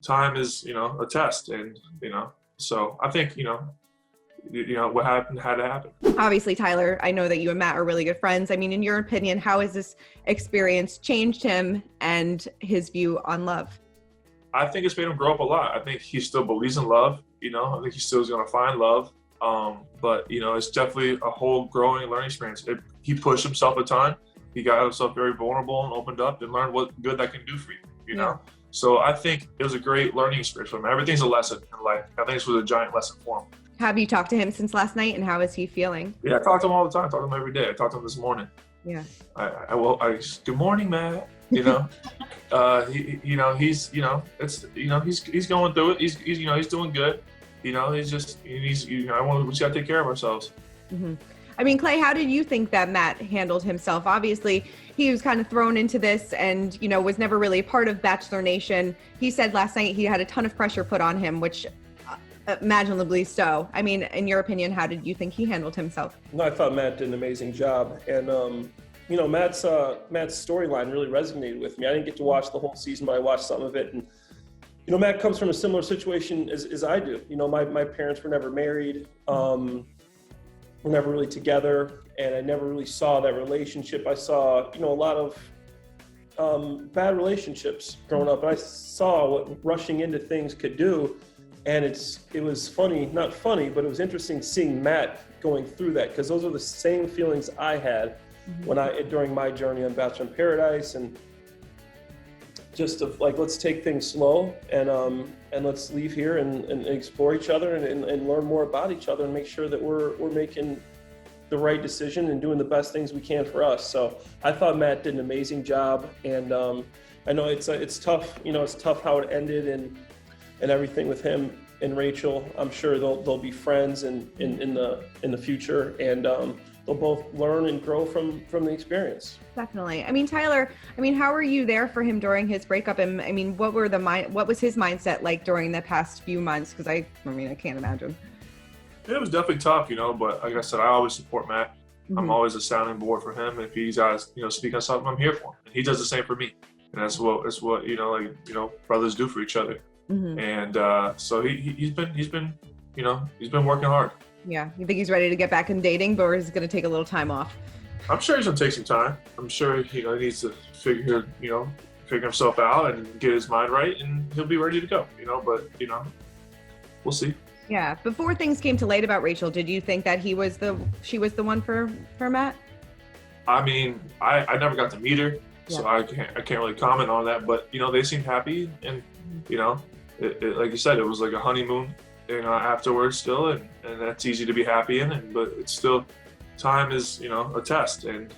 time is, a test, and, so I think, what happened had to happen. Obviously, Tyler, I know that you and Matt are really good friends. I mean, in your opinion, how has this experience changed him and his view on love? I think it's made him grow up a lot. I think he still believes in love. I think he still is going to find love. But it's definitely a whole growing learning experience. He pushed himself a ton. He got himself very vulnerable and opened up and learned what good that can do for you. Yeah. So I think it was a great learning experience for him. Everything's a lesson in life. I think this was a giant lesson for him. Have you talked to him since last night, and how is he feeling? Yeah, I talk to him all the time. I talk to him every day. I talked to him this morning. Yeah. Good morning, Matt. He's he's going through it. He's doing good. We just gotta take care of ourselves. Mm-hmm. I mean, Clay, how did you think that Matt handled himself? Obviously, he was kind of thrown into this and, was never really a part of Bachelor Nation. He said last night he had a ton of pressure put on him, which imaginably so. I mean, in your opinion, how did you think he handled himself? No, I thought Matt did an amazing job. And, Matt's storyline really resonated with me. I didn't get to watch the whole season, but I watched some of it. And, Matt comes from a similar situation as I do. My parents were never married. We're never really together. And I never really saw that relationship. I saw, a lot of bad relationships growing up. And I saw what rushing into things could do. And it was funny, not funny, but it was interesting seeing Matt going through that, because those are the same feelings I had during my journey on Bachelor in Paradise, and just let's take things slow and let's leave here and explore each other and learn more about each other and make sure that we're making the right decision and doing the best things we can for us. So I thought Matt did an amazing job, and I know it's tough. It's tough how it ended and everything with him and Rachael. I'm sure they'll be friends in the future, and they'll both learn and grow from the experience. Definitely. I mean, Tyler, how were you there for him during his breakup? And what was his mindset like during the past few months? Because I can't imagine. It was definitely tough, but like I said, I always support Matt. Mm-hmm. I'm always a sounding board for him. If he's got to, speak on something, I'm here for him. And he does the same for me. And that's what brothers do for each other. Mm-hmm. And so he's been working hard. Yeah. You think he's ready to get back in dating, or is he going to take a little time off? I'm sure he's going to take some time. I'm sure, he needs to figure himself out and get his mind right, and he'll be ready to go, but, we'll see. Yeah. Before things came to light about Rachael, did you think that she was the one for Matt? I mean, I never got to meet her, so I can't really comment on that, but, they seemed happy, and, it, like you said, it was like a honeymoon, afterwards still, and that's easy to be happy in, but it's still, time is, a test, and,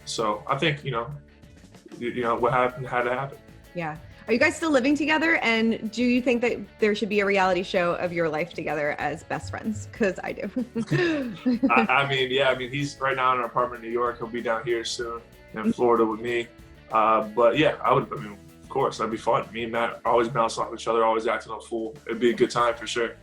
so I think, what happened had to happen. Yeah. Are you guys still living together? And do you think that there should be a reality show of your life together as best friends? Because I do. He's right now in an apartment in New York. He'll be down here soon in Florida with me. But yeah, of course, that'd be fun. Me and Matt always bounce off each other, always acting a fool. It'd be a good time for sure.